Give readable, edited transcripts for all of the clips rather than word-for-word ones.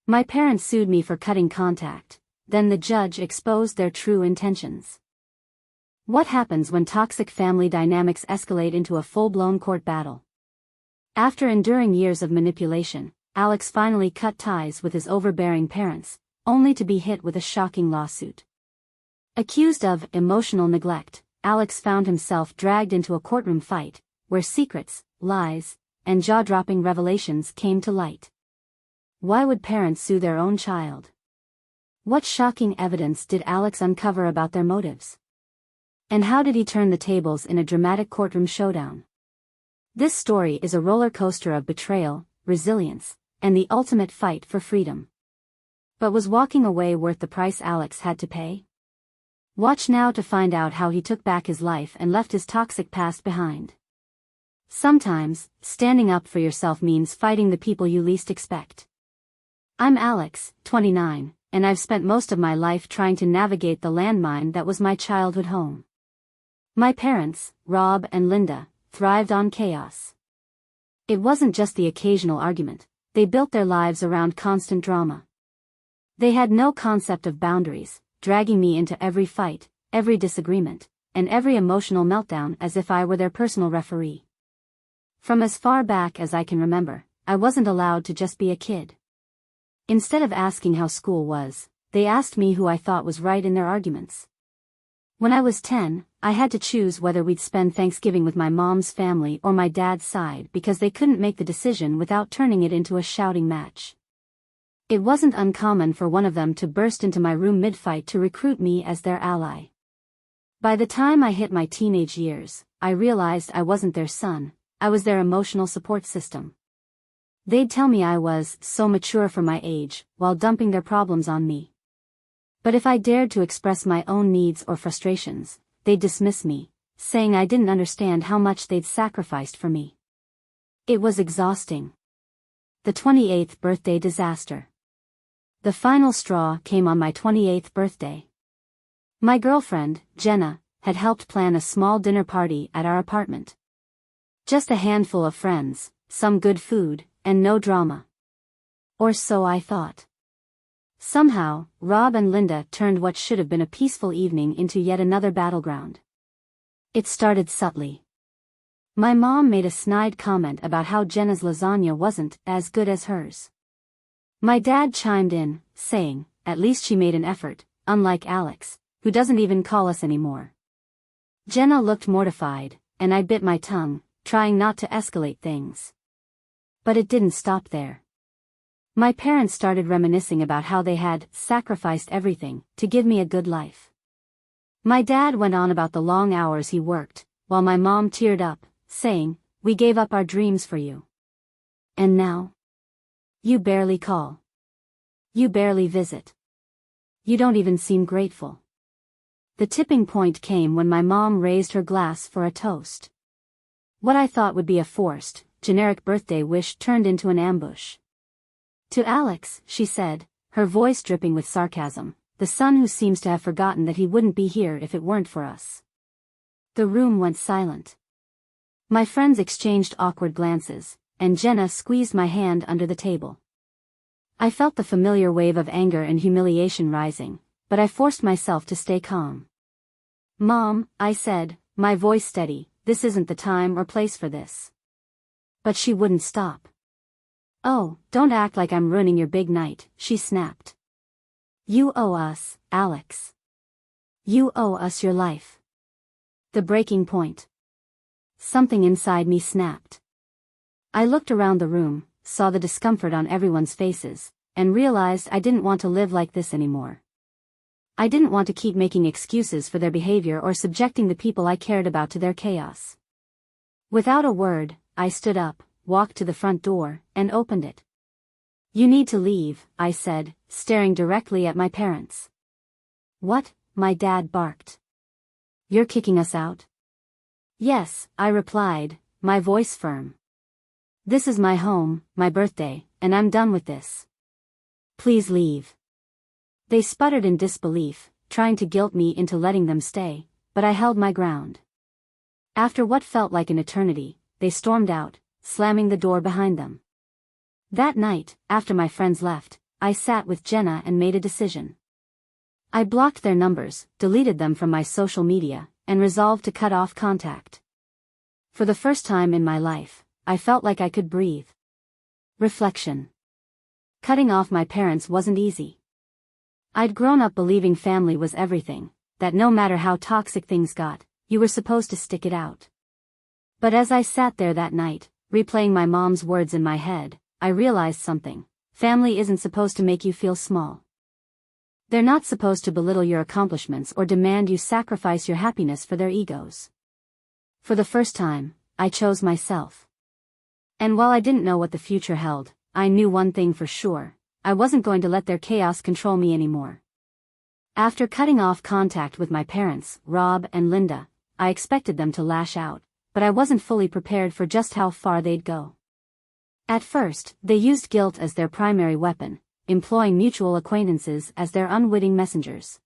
My parents sued me for cutting contact, then the judge exposed their true intentions. What happens when toxic family dynamics escalate into a full-blown court battle? After enduring years of manipulation, Alex finally cut ties with his overbearing parents, only to be hit with a shocking lawsuit. Accused of emotional neglect, Alex found himself dragged into a courtroom fight, where secrets, lies, and jaw-dropping revelations came to light. Why would parents sue their own child? What shocking evidence did Alex uncover about their motives? And how did he turn the tables in a dramatic courtroom showdown? This story is a roller coaster of betrayal, resilience, and the ultimate fight for freedom. But was walking away worth the price Alex had to pay? Watch now to find out how he took back his life and left his toxic past behind. Sometimes, standing up for yourself means fighting the people you least expect. I'm Alex, 29, and I've spent most of my life trying to navigate the landmine that was my childhood home. My parents, Rob and Linda, thrived on chaos. It wasn't just the occasional argument, they built their lives around constant drama. They had no concept of boundaries, dragging me into every fight, every disagreement, and every emotional meltdown as if I were their personal referee. From as far back as I can remember, I wasn't allowed to just be a kid. Instead of asking how school was, they asked me who I thought was right in their arguments. When I was 10, I had to choose whether we'd spend Thanksgiving with my mom's family or my dad's side because they couldn't make the decision without turning it into a shouting match. It wasn't uncommon for one of them to burst into my room mid-fight to recruit me as their ally. By the time I hit my teenage years, I realized I wasn't their son, I was their emotional support system. They'd tell me I was so mature for my age, while dumping their problems on me. But if I dared to express my own needs or frustrations, they'd dismiss me, saying I didn't understand how much they'd sacrificed for me. It was exhausting. The 28th birthday disaster. The final straw came on my 28th birthday. My girlfriend, Jenna, had helped plan a small dinner party at our apartment. Just a handful of friends, some good food, and no drama. Or so I thought. Somehow, Rob and Linda turned what should have been a peaceful evening into yet another battleground. It started subtly. My mom made a snide comment about how Jenna's lasagna wasn't as good as hers. My dad chimed in, saying, at least she made an effort, unlike Alex, who doesn't even call us anymore. Jenna looked mortified, and I bit my tongue, trying not to escalate things. But it didn't stop there. My parents started reminiscing about how they had sacrificed everything to give me a good life. My dad went on about the long hours he worked, while my mom teared up, saying, "We gave up our dreams for you. And now? You barely call. You barely visit. You don't even seem grateful." The tipping point came when my mom raised her glass for a toast. What I thought would be a forced, generic birthday wish turned into an ambush. "To Alex," she said, her voice dripping with sarcasm, "the son who seems to have forgotten that he wouldn't be here if it weren't for us." The room went silent. My friends exchanged awkward glances, and Jenna squeezed my hand under the table. I felt the familiar wave of anger and humiliation rising, but I forced myself to stay calm. "Mom," I said, my voice steady, "this isn't the time or place for this." But she wouldn't stop. "Oh, don't act like I'm ruining your big night," she snapped. "You owe us, Alex. You owe us your life." The breaking point. Something inside me snapped. I looked around the room, saw the discomfort on everyone's faces, and realized I didn't want to live like this anymore. I didn't want to keep making excuses for their behavior or subjecting the people I cared about to their chaos. Without a word, I stood up, walked to the front door, and opened it. "You need to leave," I said, staring directly at my parents. "What?" my dad barked. "You're kicking us out?" "Yes," I replied, my voice firm. "This is my home, my birthday, and I'm done with this. Please leave." They sputtered in disbelief, trying to guilt me into letting them stay, but I held my ground. After what felt like an eternity, they stormed out, slamming the door behind them. That night, after my friends left, I sat with Jenna and made a decision. I blocked their numbers, deleted them from my social media, and resolved to cut off contact. For the first time in my life, I felt like I could breathe. Reflection. Cutting off my parents wasn't easy. I'd grown up believing family was everything, that no matter how toxic things got, you were supposed to stick it out. But as I sat there that night, replaying my mom's words in my head, I realized something. Family isn't supposed to make you feel small. They're not supposed to belittle your accomplishments or demand you sacrifice your happiness for their egos. For the first time, I chose myself. And while I didn't know what the future held, I knew one thing for sure: I wasn't going to let their chaos control me anymore. After cutting off contact with my parents, Rob and Linda, I expected them to lash out, but I wasn't fully prepared for just how far they'd go. At first, they used guilt as their primary weapon, employing mutual acquaintances as their unwitting messengers.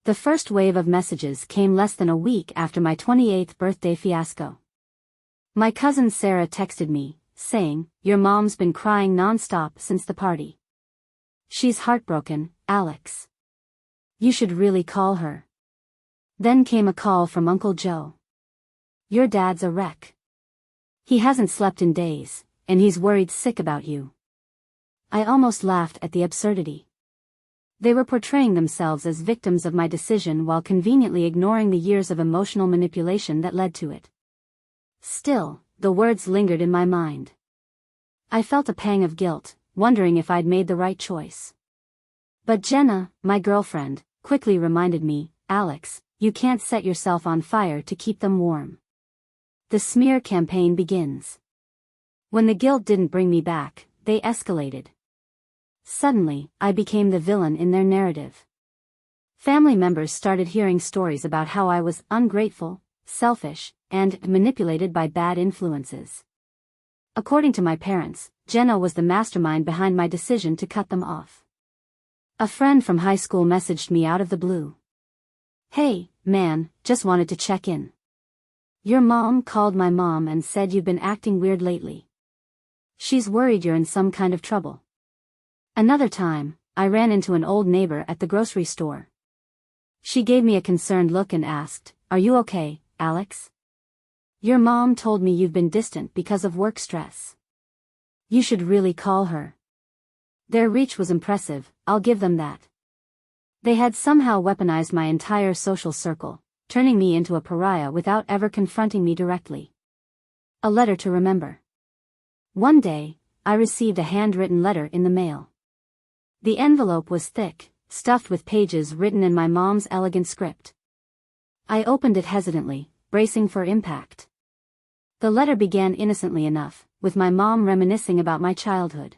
The first wave of messages came less than a week after my 28th birthday fiasco. My cousin Sarah texted me, saying, "Your mom's been crying non-stop since the party. She's heartbroken, Alex. You should really call her." Then came a call from Uncle Joe. "Your dad's a wreck. He hasn't slept in days, and he's worried sick about you." I almost laughed at the absurdity. They were portraying themselves as victims of my decision while conveniently ignoring the years of emotional manipulation that led to it. Still, the words lingered in my mind. I felt a pang of guilt, wondering if I'd made the right choice. But Jenna, my girlfriend, quickly reminded me, "Alex, you can't set yourself on fire to keep them warm." The smear campaign begins. When the guilt didn't bring me back, they escalated. Suddenly, I became the villain in their narrative. Family members started hearing stories about how I was ungrateful, selfish, and manipulated by bad influences. According to my parents, Jenna was the mastermind behind my decision to cut them off. A friend from high school messaged me out of the blue. "Hey, man, just wanted to check in. Your mom called my mom and said you've been acting weird lately. She's worried you're in some kind of trouble." Another time, I ran into an old neighbor at the grocery store. She gave me a concerned look and asked, "Are you okay, Alex? Your mom told me you've been distant because of work stress. You should really call her." Their reach was impressive, I'll give them that. They had somehow weaponized my entire social circle, turning me into a pariah without ever confronting me directly. A letter to remember. One day, I received a handwritten letter in the mail. The envelope was thick, stuffed with pages written in my mom's elegant script. I opened it hesitantly, bracing for impact. The letter began innocently enough, with my mom reminiscing about my childhood.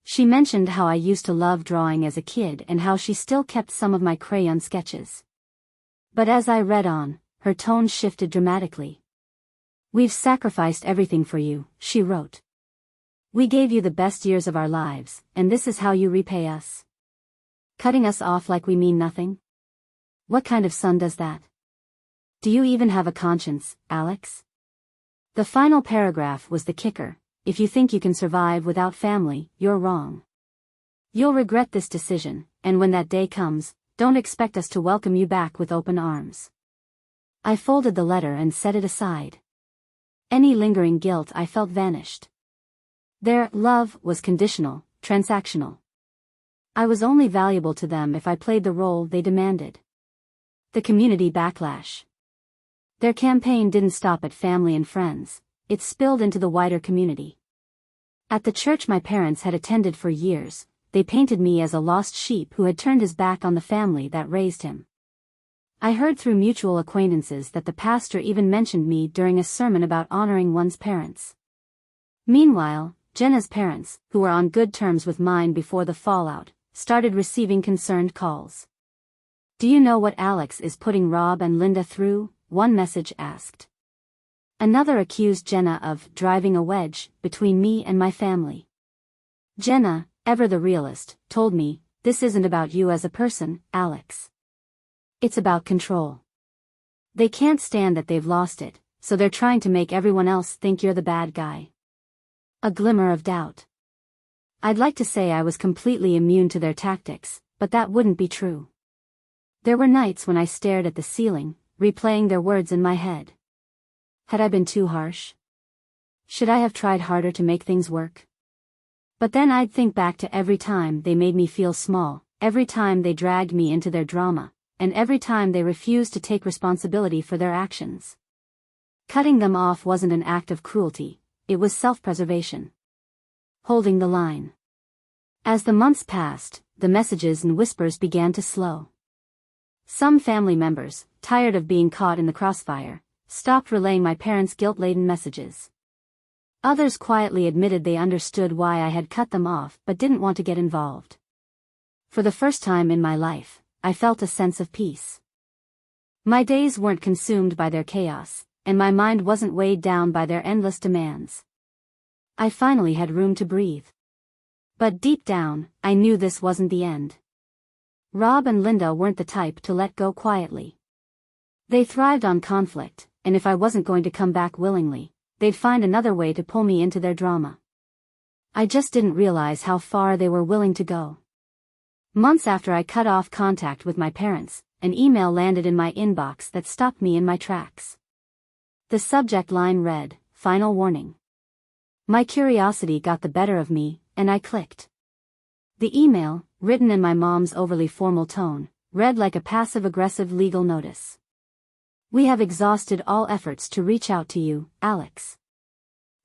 She mentioned how I used to love drawing as a kid and how she still kept some of my crayon sketches. But as I read on, her tone shifted dramatically. "We've sacrificed everything for you," she wrote. "We gave you the best years of our lives, and this is how you repay us. Cutting us off like we mean nothing? What kind of son does that? Do you even have a conscience, Alex?" The final paragraph was the kicker: "If you think you can survive without family, you're wrong. You'll regret this decision, and when that day comes, don't expect us to welcome you back with open arms." I folded the letter and set it aside. Any lingering guilt I felt vanished. Their love was conditional, transactional. I was only valuable to them if I played the role they demanded. The community backlash. Their campaign didn't stop at family and friends, it spilled into the wider community. At the church my parents had attended for years, they painted me as a lost sheep who had turned his back on the family that raised him. I heard through mutual acquaintances that the pastor even mentioned me during a sermon about honoring one's parents. Meanwhile, Jenna's parents, who were on good terms with mine before the fallout, started receiving concerned calls. "Do you know what Alex is putting Rob and Linda through?" one message asked. Another accused Jenna of driving a wedge between me and my family. Jenna, ever the realist, told me, "This isn't about you as a person, Alex. It's about control. They can't stand that they've lost it, so they're trying to make everyone else think you're the bad guy." A glimmer of doubt. I'd like to say I was completely immune to their tactics, but that wouldn't be true. There were nights when I stared at the ceiling, replaying their words in my head. Had I been too harsh? Should I have tried harder to make things work? But then I'd think back to every time they made me feel small, every time they dragged me into their drama, and every time they refused to take responsibility for their actions. Cutting them off wasn't an act of cruelty, it was self-preservation. Holding the line. As the months passed, the messages and whispers began to slow. Some family members, tired of being caught in the crossfire, stopped relaying my parents' guilt-laden messages. Others quietly admitted they understood why I had cut them off but didn't want to get involved. For the first time in my life, I felt a sense of peace. My days weren't consumed by their chaos, and my mind wasn't weighed down by their endless demands. I finally had room to breathe. But deep down, I knew this wasn't the end. Rob and Linda weren't the type to let go quietly. They thrived on conflict, and if I wasn't going to come back willingly, they'd find another way to pull me into their drama. I just didn't realize how far they were willing to go. Months after I cut off contact with my parents, an email landed in my inbox that stopped me in my tracks. The subject line read, "Final warning." My curiosity got the better of me, and I clicked. The email, written in my mom's overly formal tone, read like a passive-aggressive legal notice. "We have exhausted all efforts to reach out to you, Alex.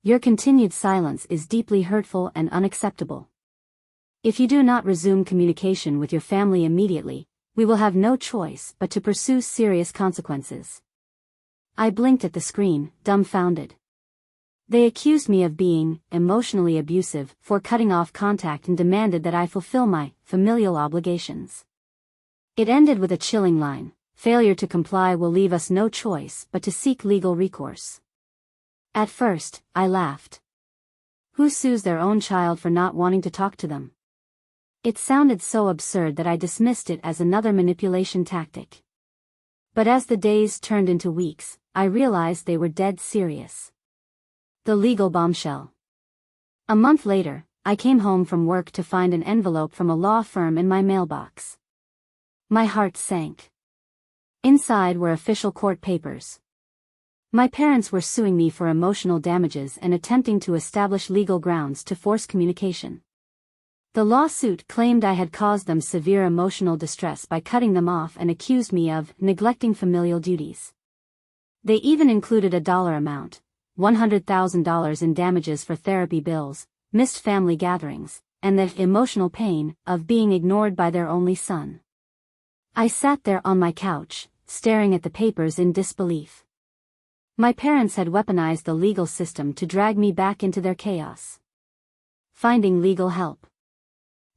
Your continued silence is deeply hurtful and unacceptable. If you do not resume communication with your family immediately, we will have no choice but to pursue serious consequences." I blinked at the screen, dumbfounded. They accused me of being emotionally abusive for cutting off contact and demanded that I fulfill my familial obligations. It ended with a chilling line: "Failure to comply will leave us no choice but to seek legal recourse." At first, I laughed. Who sues their own child for not wanting to talk to them? It sounded so absurd that I dismissed it as another manipulation tactic. But as the days turned into weeks, I realized they were dead serious. The legal bombshell. A month later, I came home from work to find an envelope from a law firm in my mailbox. My heart sank. Inside were official court papers. My parents were suing me for emotional damages and attempting to establish legal grounds to force communication. The lawsuit claimed I had caused them severe emotional distress by cutting them off and accused me of neglecting familial duties. They even included a dollar amount: $100,000 in damages for therapy bills, missed family gatherings, and the emotional pain of being ignored by their only son. I sat there on my couch, staring at the papers in disbelief. My parents had weaponized the legal system to drag me back into their chaos. Finding legal help.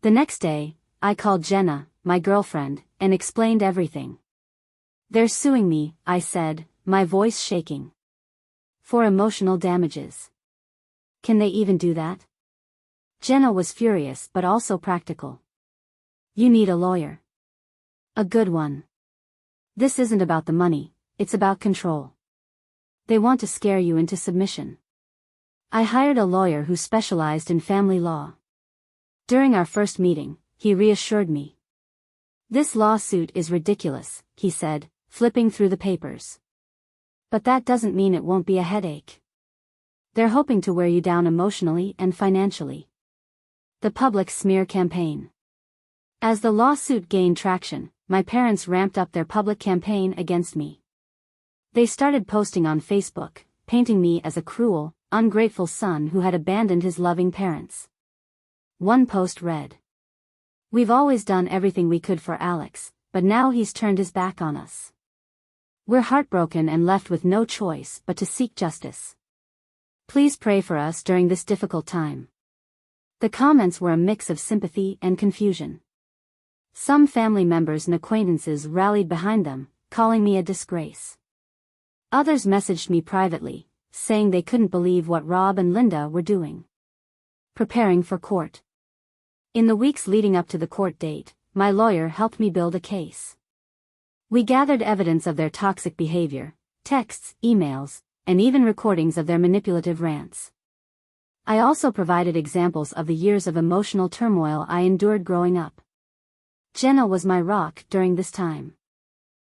The next day, I called Jenna, my girlfriend, and explained everything. "They're suing me," I said, my voice shaking. "For emotional damages. Can they even do that?" Jenna was furious but also practical. "You need a lawyer. A good one. This isn't about the money, it's about control. They want to scare you into submission." I hired a lawyer who specialized in family law. During our first meeting, he reassured me. "This lawsuit is ridiculous," he said, flipping through the papers. "But that doesn't mean it won't be a headache. They're hoping to wear you down emotionally and financially." The public smear campaign. As the lawsuit gained traction, my parents ramped up their public campaign against me. They started posting on Facebook, painting me as a cruel, ungrateful son who had abandoned his loving parents. One post read, "We've always done everything we could for Alex, but now he's turned his back on us. We're heartbroken and left with no choice but to seek justice. Please pray for us during this difficult time." The comments were a mix of sympathy and confusion. Some family members and acquaintances rallied behind them, calling me a disgrace. Others messaged me privately, saying they couldn't believe what Rob and Linda were doing. Preparing for court. In the weeks leading up to the court date, my lawyer helped me build a case. We gathered evidence of their toxic behavior, texts, emails, and even recordings of their manipulative rants. I also provided examples of the years of emotional turmoil I endured growing up. Jenna was my rock during this time.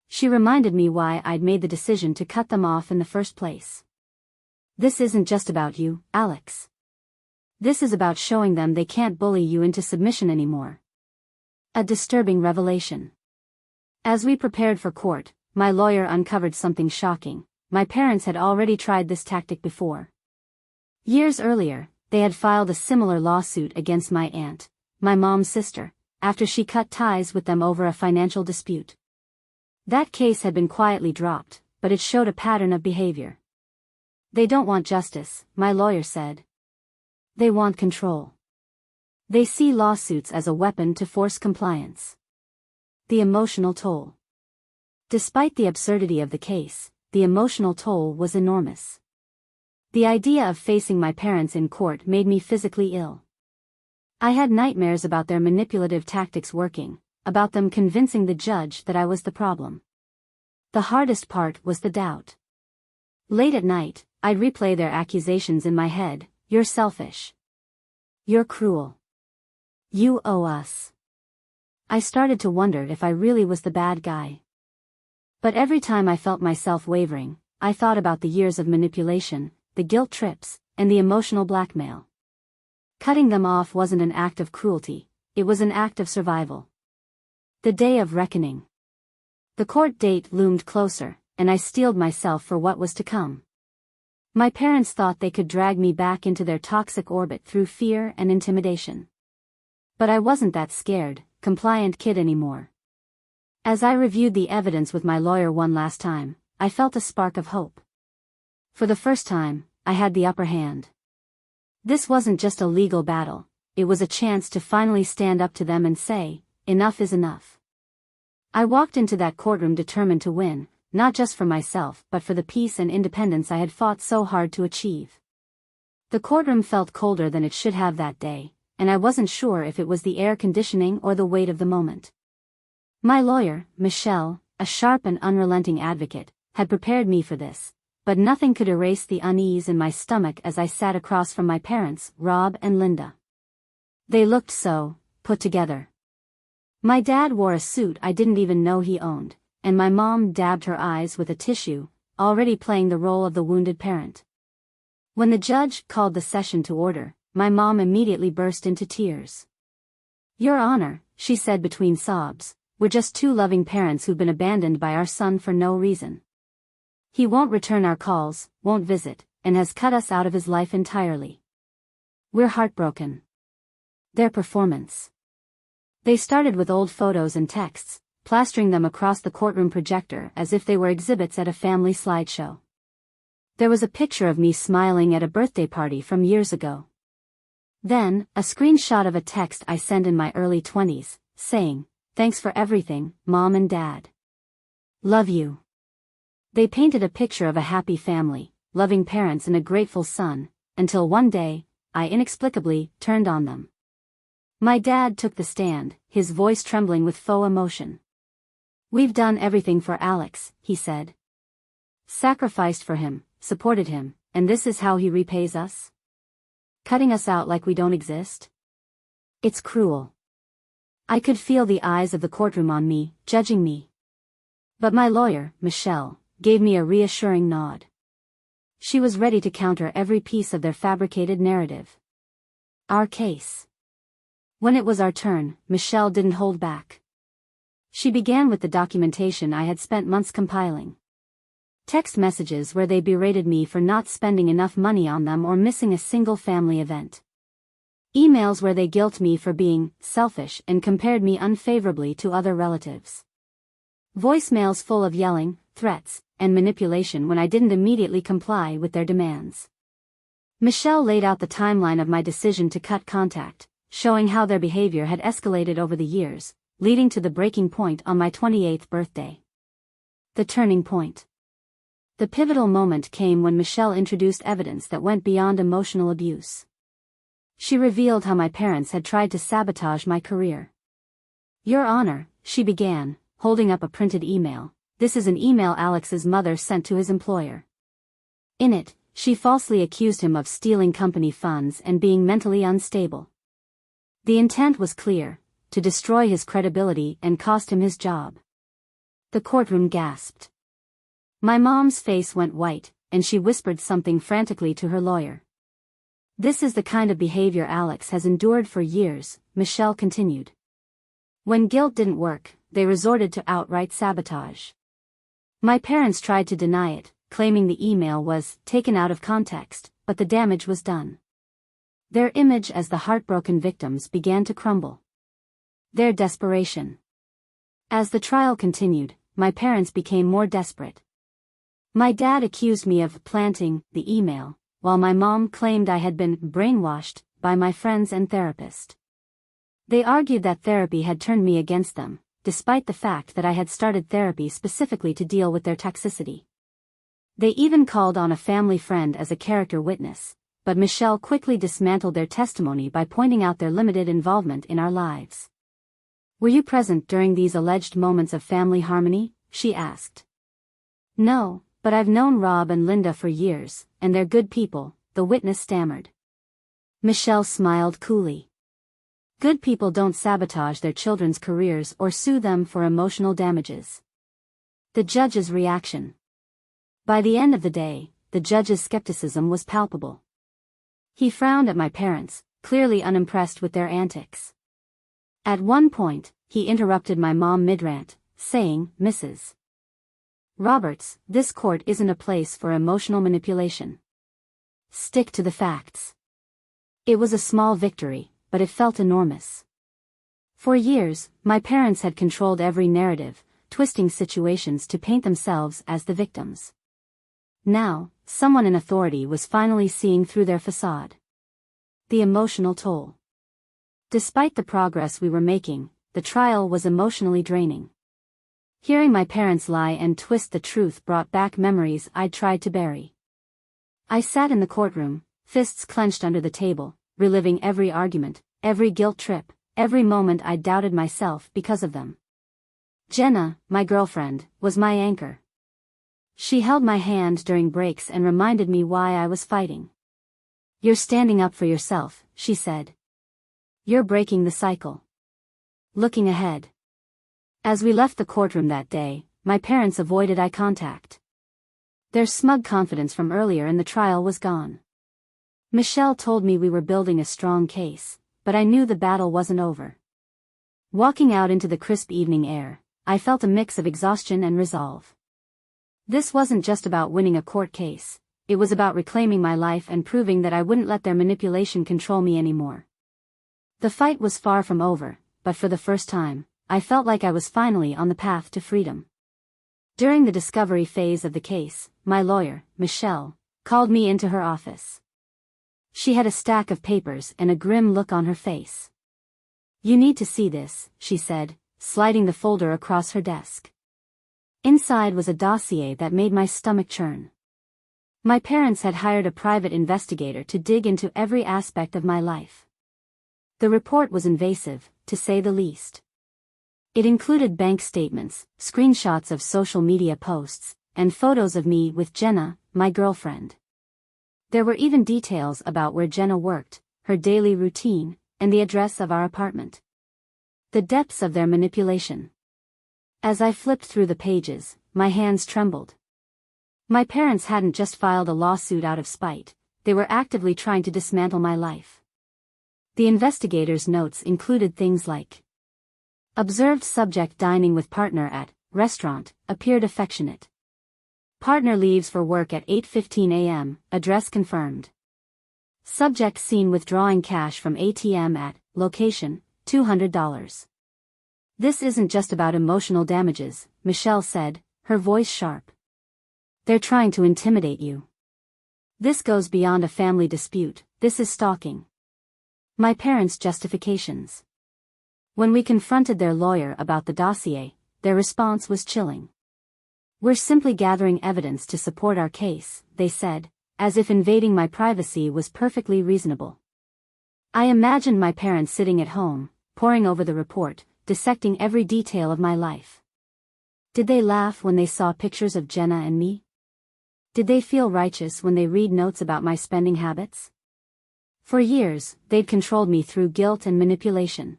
She reminded me why I'd made the decision to cut them off in the first place. This isn't just about you, Alex. This is about showing them they can't bully you into submission anymore. A disturbing revelation. As we prepared for court, my lawyer uncovered something shocking. My parents had already tried this tactic before. Years earlier, they had filed a similar lawsuit against my aunt, my mom's sister, after she cut ties with them over a financial dispute. That case had been quietly dropped, but it showed a pattern of behavior. They don't want justice, my lawyer said. They want control. They see lawsuits as a weapon to force compliance. The emotional toll. Despite the absurdity of the case, the emotional toll was enormous. The idea of facing my parents in court made me physically ill. I had nightmares about their manipulative tactics working, about them convincing the judge that I was the problem. The hardest part was the doubt. Late at night, I'd replay their accusations in my head. You're selfish. You're cruel. You owe us. I started to wonder if I really was the bad guy. But every time I felt myself wavering, I thought about the years of manipulation, the guilt trips, and the emotional blackmail. Cutting them off wasn't an act of cruelty, it was an act of survival. The day of reckoning. The court date loomed closer, and I steeled myself for what was to come. My parents thought they could drag me back into their toxic orbit through fear and intimidation. But I wasn't that scared, compliant kid anymore. As I reviewed the evidence with my lawyer one last time, I felt a spark of hope. For the first time, I had the upper hand. This wasn't just a legal battle, it was a chance to finally stand up to them and say, enough is enough. I walked into that courtroom determined to win, not just for myself but for the peace and independence I had fought so hard to achieve. The courtroom felt colder than it should have that day, and I wasn't sure if it was the air conditioning or the weight of the moment. My lawyer, Michelle, a sharp and unrelenting advocate, had prepared me for this, but nothing could erase the unease in my stomach as I sat across from my parents, Rob and Linda. They looked so put together. My dad wore a suit I didn't even know he owned, and my mom dabbed her eyes with a tissue, already playing the role of the wounded parent. When the judge called the session to order, my mom immediately burst into tears. Your Honor, she said between sobs, we're just two loving parents who've been abandoned by our son for no reason. He won't return our calls, won't visit, and has cut us out of his life entirely. We're heartbroken. Their performance. They started with old photos and texts, plastering them across the courtroom projector as if they were exhibits at a family slideshow. There was a picture of me smiling at a birthday party from years ago. Then, a screenshot of a text I sent in my early 20s, saying, "Thanks for everything, Mom and Dad. Love you." They painted a picture of a happy family, loving parents and a grateful son, until one day, I inexplicably turned on them. My dad took the stand, his voice trembling with faux emotion. "We've done everything for Alex," he said. "Sacrificed for him, supported him, and this is how he repays us? Cutting us out like we don't exist? It's cruel." I could feel the eyes of the courtroom on me, judging me. But my lawyer, Michelle, gave me a reassuring nod. She was ready to counter every piece of their fabricated narrative. Our case. When it was our turn, Michelle didn't hold back. She began with the documentation I had spent months compiling. Text messages where they berated me for not spending enough money on them or missing a single family event. Emails where they guilt me for being selfish and compared me unfavorably to other relatives. Voicemails full of yelling, threats, and manipulation when I didn't immediately comply with their demands. Michelle laid out the timeline of my decision to cut contact, showing how their behavior had escalated over the years, leading to the breaking point on my 28th birthday. The turning point. The pivotal moment came when Michelle introduced evidence that went beyond emotional abuse. She revealed how my parents had tried to sabotage my career. Your Honor, she began, holding up a printed email. This is an email Alex's mother sent to his employer. In it, She falsely accused him of stealing company funds and being mentally unstable. The intent was clear: to destroy his credibility and cost him his job. The courtroom gasped. My mom's face went white, and she whispered something frantically to her lawyer. "This is the kind of behavior Alex has endured for years," Michelle continued. "When guilt didn't work, they resorted to outright sabotage. My parents tried to deny it, claiming the email was taken out of context, but the damage was done. Their image as the heartbroken victims began to crumble. Their desperation. As the trial continued, my parents became more desperate. My dad accused me of planting the email, while my mom claimed I had been brainwashed by my friends and therapist. They argued that therapy had turned me against them, despite the fact that I had started therapy specifically to deal with their toxicity. They even called on a family friend as a character witness, but Michelle quickly dismantled their testimony by pointing out their limited involvement in our lives. "Were you present during these alleged moments of family harmony?" she asked. "No, but I've known Rob and Linda for years, and they're good people," the witness stammered. Michelle smiled coolly. "Good people don't sabotage their children's careers or sue them for emotional damages." The judge's reaction. By the end of the day, the judge's skepticism was palpable. He frowned at my parents, clearly unimpressed with their antics. At one point, he interrupted my mom mid-rant, saying, "Mrs. Roberts, this court isn't a place for emotional manipulation. Stick to the facts." It was a small victory, but it felt enormous. For years, my parents had controlled every narrative, twisting situations to paint themselves as the victims. Now, someone in authority was finally seeing through their facade. The emotional toll. Despite the progress we were making, the trial was emotionally draining. Hearing my parents lie and twist the truth brought back memories I'd tried to bury. I sat in the courtroom, fists clenched under the table, reliving every argument, every guilt trip, every moment I doubted myself because of them. Jenna, my girlfriend, was my anchor. She held my hand during breaks and reminded me why I was fighting. "You're standing up for yourself," she said. "You're breaking the cycle." Looking ahead. As we left the courtroom that day, my parents avoided eye contact. Their smug confidence from earlier in the trial was gone. Michelle told me we were building a strong case, but I knew the battle wasn't over. Walking out into the crisp evening air, I felt a mix of exhaustion and resolve. This wasn't just about winning a court case, it was about reclaiming my life and proving that I wouldn't let their manipulation control me anymore. The fight was far from over, but for the first time, I felt like I was finally on the path to freedom. During the discovery phase of the case, my lawyer, Michelle, called me into her office. She had a stack of papers and a grim look on her face. "You need to see this," she said, sliding the folder across her desk. Inside was a dossier that made my stomach churn. My parents had hired a private investigator to dig into every aspect of my life. The report was invasive, to say the least. It included bank statements, screenshots of social media posts, and photos of me with Jenna, my girlfriend. There were even details about where Jenna worked, her daily routine, and the address of our apartment. The depths of their manipulation. As I flipped through the pages, my hands trembled. My parents hadn't just filed a lawsuit out of spite, they were actively trying to dismantle my life. The investigators' notes included things like: observed subject dining with partner at restaurant, appeared affectionate. Partner leaves for work at 8:15 a.m., address confirmed. Subject seen withdrawing cash from ATM at location, $200. "This isn't just about emotional damages," Michelle said, her voice sharp. "They're trying to intimidate you. This goes beyond a family dispute, this is stalking." My parents' justifications. When we confronted their lawyer about the dossier, their response was chilling. "We're simply gathering evidence to support our case," they said, as if invading my privacy was perfectly reasonable. I imagined my parents sitting at home, poring over the report, dissecting every detail of my life. Did they laugh when they saw pictures of Jenna and me? Did they feel righteous when they read notes about my spending habits? For years, they'd controlled me through guilt and manipulation.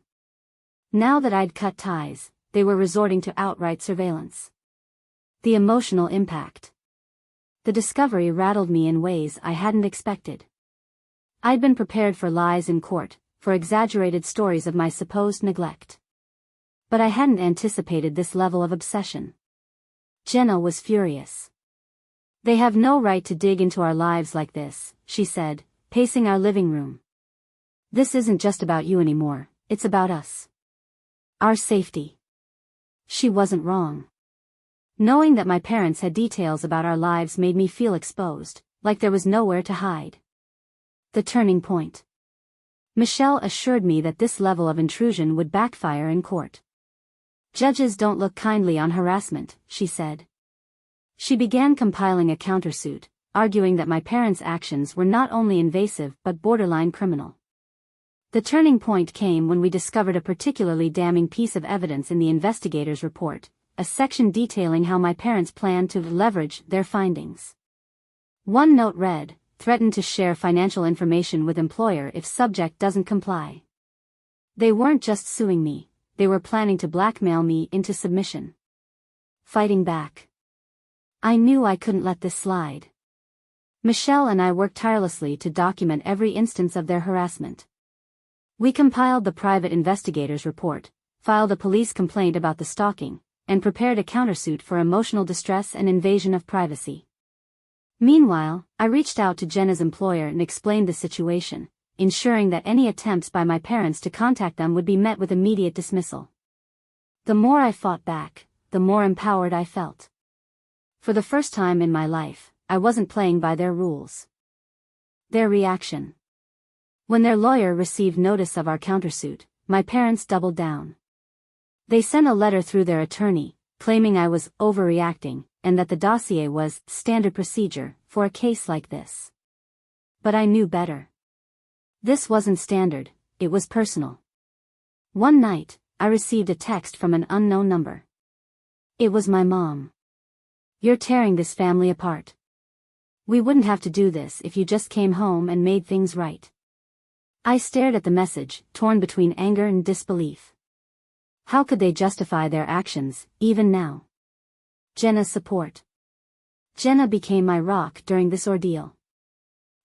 Now that I'd cut ties, they were resorting to outright surveillance. The emotional impact. The discovery rattled me in ways I hadn't expected. I'd been prepared for lies in court, for exaggerated stories of my supposed neglect. But I hadn't anticipated this level of obsession. Jenna was furious. "They have no right to dig into our lives like this," she said, pacing our living room. "This isn't just about you anymore, it's about us. Our safety." She wasn't wrong. Knowing that my parents had details about our lives made me feel exposed, like there was nowhere to hide. The turning point. Michelle assured me that this level of intrusion would backfire in court. "Judges don't look kindly on harassment," she said. She began compiling a countersuit, arguing that my parents' actions were not only invasive but borderline criminal. The turning point came when we discovered a particularly damning piece of evidence in the investigator's report, a section detailing how my parents planned to leverage their findings. One note read, "Threaten to share financial information with employer if subject doesn't comply." They weren't just suing me, they were planning to blackmail me into submission. Fighting back. I knew I couldn't let this slide. Michelle and I worked tirelessly to document every instance of their harassment. We compiled the private investigator's report, filed a police complaint about the stalking, and prepared a countersuit for emotional distress and invasion of privacy. Meanwhile, I reached out to Jenna's employer and explained the situation, ensuring that any attempts by my parents to contact them would be met with immediate dismissal. The more I fought back, the more empowered I felt. For the first time in my life, I wasn't playing by their rules. Their reaction. When their lawyer received notice of our countersuit, my parents doubled down. They sent a letter through their attorney, claiming I was overreacting, and that the dossier was standard procedure for a case like this. But I knew better. This wasn't standard, it was personal. One night, I received a text from an unknown number. It was my mom. "You're tearing this family apart. We wouldn't have to do this if you just came home and made things right." I stared at the message, torn between anger and disbelief. How could they justify their actions, even now? Jenna's support. Jenna became my rock during this ordeal.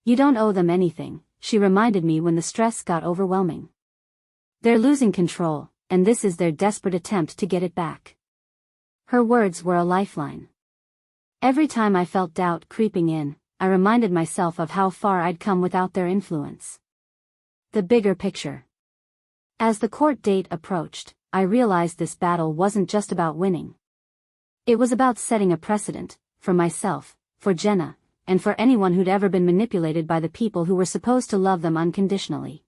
"You don't owe them anything," she reminded me when the stress got overwhelming. "They're losing control, and this is their desperate attempt to get it back." Her words were a lifeline. Every time I felt doubt creeping in, I reminded myself of how far I'd come without their influence. The bigger picture. As the court date approached, I realized this battle wasn't just about winning. It was about setting a precedent, for myself, for Jenna, and for anyone who'd ever been manipulated by the people who were supposed to love them unconditionally.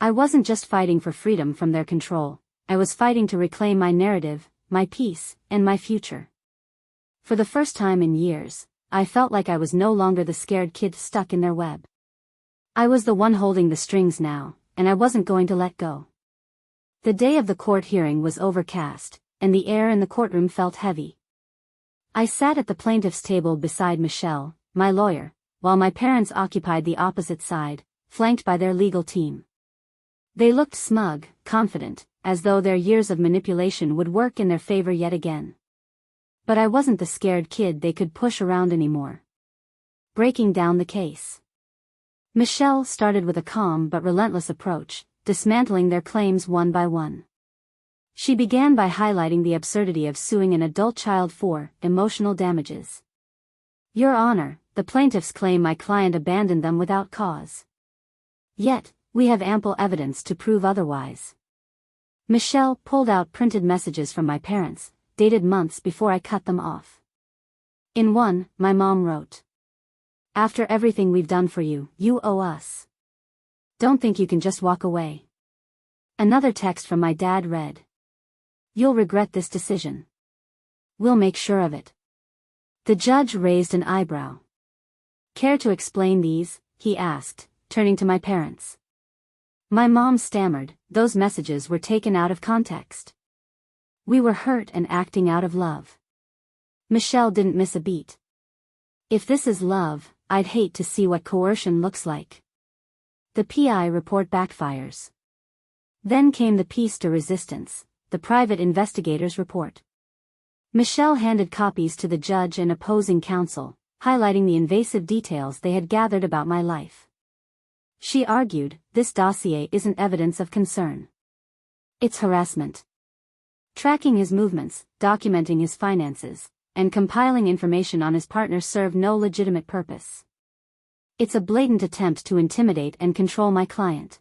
I wasn't just fighting for freedom from their control, I was fighting to reclaim my narrative, my peace, and my future. For the first time in years, I felt like I was no longer the scared kid stuck in their web. I was the one holding the strings now, and I wasn't going to let go. The day of the court hearing was overcast, and the air in the courtroom felt heavy. I sat at the plaintiff's table beside Michelle, my lawyer, while my parents occupied the opposite side, flanked by their legal team. They looked smug, confident, as though their years of manipulation would work in their favor yet again. But I wasn't the scared kid they could push around anymore. Breaking down the case. Michelle started with a calm but relentless approach, dismantling their claims one by one. She began by highlighting the absurdity of suing an adult child for emotional damages. "Your Honor, the plaintiffs claim my client abandoned them without cause. Yet, we have ample evidence to prove otherwise." Michelle pulled out printed messages from my parents, dated months before I cut them off. In one, my mom wrote, "After everything we've done for you, you owe us. Don't think you can just walk away." Another text from my dad read, "You'll regret this decision. We'll make sure of it." The judge raised an eyebrow. "Care to explain these?" he asked, turning to my parents. My mom stammered, "Those messages were taken out of context. We were hurt and acting out of love." Michelle didn't miss a beat. If this is love, I'd hate to see what coercion looks like. The PI report backfires. Then came the piece de resistance, the private investigator's report. Michelle handed copies to the judge and opposing counsel, highlighting the invasive details they had gathered about my life. She argued, this dossier isn't evidence of concern. It's harassment. Tracking his movements, documenting his finances, and compiling information on his partner served no legitimate purpose. It's a blatant attempt to intimidate and control my client.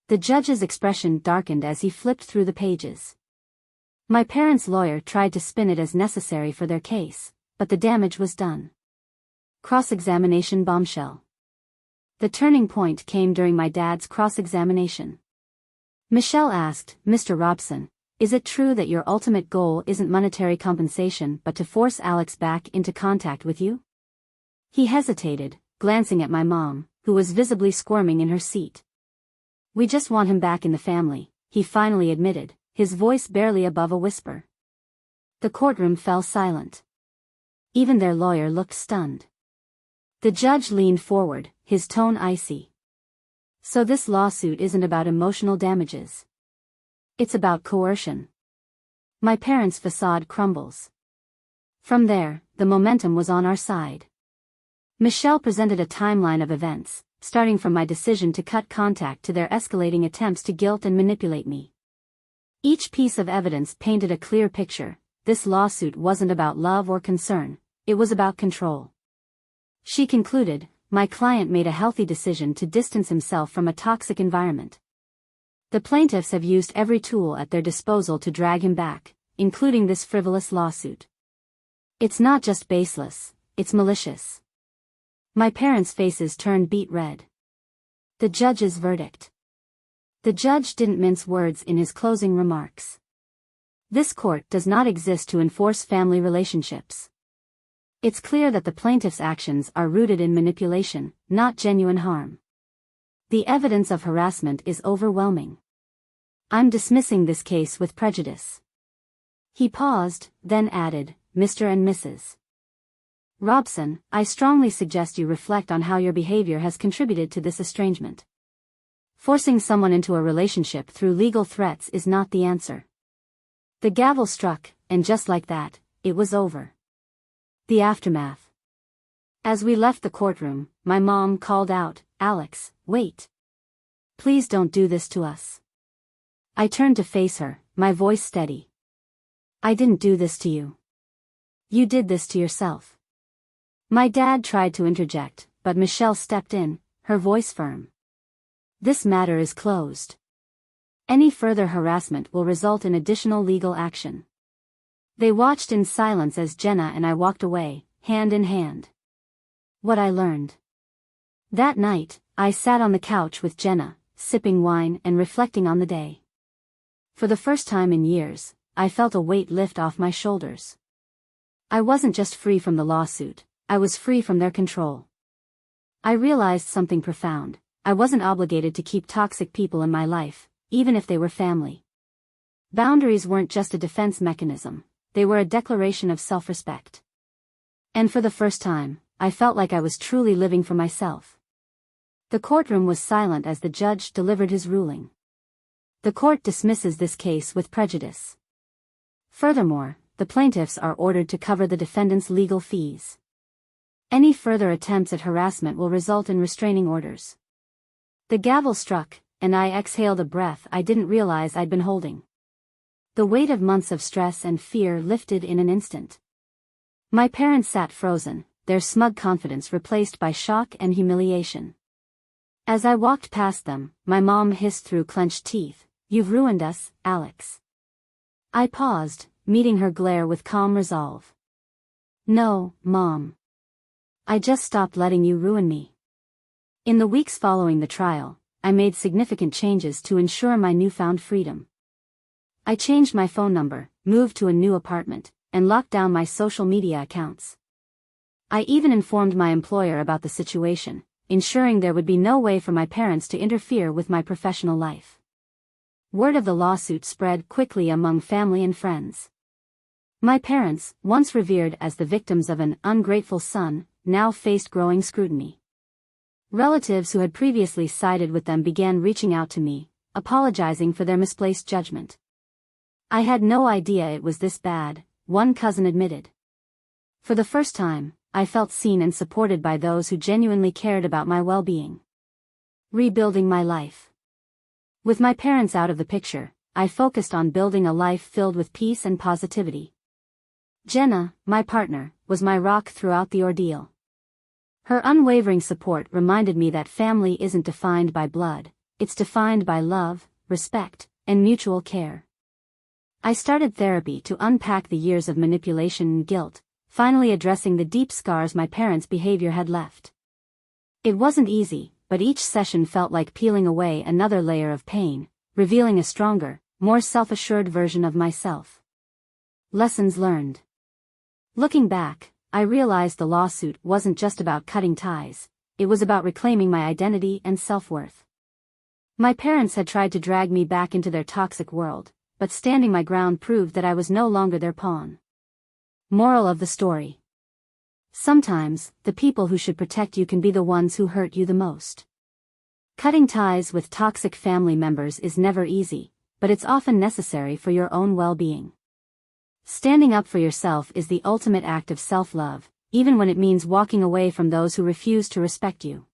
The judge's expression darkened as he flipped through the pages. My parents' lawyer tried to spin it as necessary for their case, but the damage was done. Cross-examination bombshell. The turning point came during my dad's cross-examination. Michelle asked, Mr. Robson, is it true that your ultimate goal isn't monetary compensation but to force Alex back into contact with you? He hesitated, glancing at my mom, who was visibly squirming in her seat. We just want him back in the family, he finally admitted, his voice barely above a whisper. The courtroom fell silent. Even their lawyer looked stunned. The judge leaned forward, his tone icy. So this lawsuit isn't about emotional damages. It's about coercion. My parents' facade crumbles. From there, the momentum was on our side. Michelle presented a timeline of events, starting from my decision to cut contact to their escalating attempts to guilt and manipulate me. Each piece of evidence painted a clear picture. This lawsuit wasn't about love or concern, it was about control. She concluded, my client made a healthy decision to distance himself from a toxic environment. The plaintiffs have used every tool at their disposal to drag him back, including this frivolous lawsuit. It's not just baseless, it's malicious. My parents' faces turned beet red. The judge's verdict. The judge didn't mince words in his closing remarks. This court does not exist to enforce family relationships. It's clear that the plaintiff's actions are rooted in manipulation, not genuine harm. The evidence of harassment is overwhelming. I'm dismissing this case with prejudice. He paused, then added, Mr. and Mrs. Robson, I strongly suggest you reflect on how your behavior has contributed to this estrangement. Forcing someone into a relationship through legal threats is not the answer. The gavel struck, and just like that, it was over. The aftermath. As we left the courtroom, my mom called out, Alex, wait. Please don't do this to us. I turned to face her, my voice steady. I didn't do this to you. You did this to yourself. My dad tried to interject, but Michelle stepped in, her voice firm. This matter is closed. Any further harassment will result in additional legal action. They watched in silence as Jenna and I walked away, hand in hand. What I learned. That night, I sat on the couch with Jenna, sipping wine and reflecting on the day. For the first time in years, I felt a weight lift off my shoulders. I wasn't just free from the lawsuit, I was free from their control. I realized something profound. I wasn't obligated to keep toxic people in my life, even if they were family. Boundaries weren't just a defense mechanism, they were a declaration of self-respect. And for the first time, I felt like I was truly living for myself. The courtroom was silent as the judge delivered his ruling. The court dismisses this case with prejudice. Furthermore, the plaintiffs are ordered to cover the defendant's legal fees. Any further attempts at harassment will result in restraining orders. The gavel struck, and I exhaled a breath I didn't realize I'd been holding. The weight of months of stress and fear lifted in an instant. My parents sat frozen, their smug confidence replaced by shock and humiliation. As I walked past them, my mom hissed through clenched teeth, "You've ruined us, Alex." I paused, meeting her glare with calm resolve. "No, Mom. I just stopped letting you ruin me." In the weeks following the trial, I made significant changes to ensure my newfound freedom. I changed my phone number, moved to a new apartment, and locked down my social media accounts. I even informed my employer about the situation, ensuring there would be no way for my parents to interfere with my professional life. Word of the lawsuit spread quickly among family and friends. My parents, once revered as the victims of an ungrateful son, now faced growing scrutiny. Relatives who had previously sided with them began reaching out to me, apologizing for their misplaced judgment. "I had no idea it was this bad," one cousin admitted. "For the first time, I felt seen and supported by those who genuinely cared about my well-being." Rebuilding my life. With my parents out of the picture, I focused on building a life filled with peace and positivity. Jenna, my partner, was my rock throughout the ordeal. Her unwavering support reminded me that family isn't defined by blood, it's defined by love, respect, and mutual care. I started therapy to unpack the years of manipulation and guilt, finally addressing the deep scars my parents' behavior had left. It wasn't easy, but each session felt like peeling away another layer of pain, revealing a stronger, more self-assured version of myself. Lessons learned. Looking back, I realized the lawsuit wasn't just about cutting ties, it was about reclaiming my identity and self-worth. My parents had tried to drag me back into their toxic world, but standing my ground proved that I was no longer their pawn. Moral of the story. Sometimes, the people who should protect you can be the ones who hurt you the most. Cutting ties with toxic family members is never easy, but it's often necessary for your own well-being. Standing up for yourself is the ultimate act of self-love, even when it means walking away from those who refuse to respect you.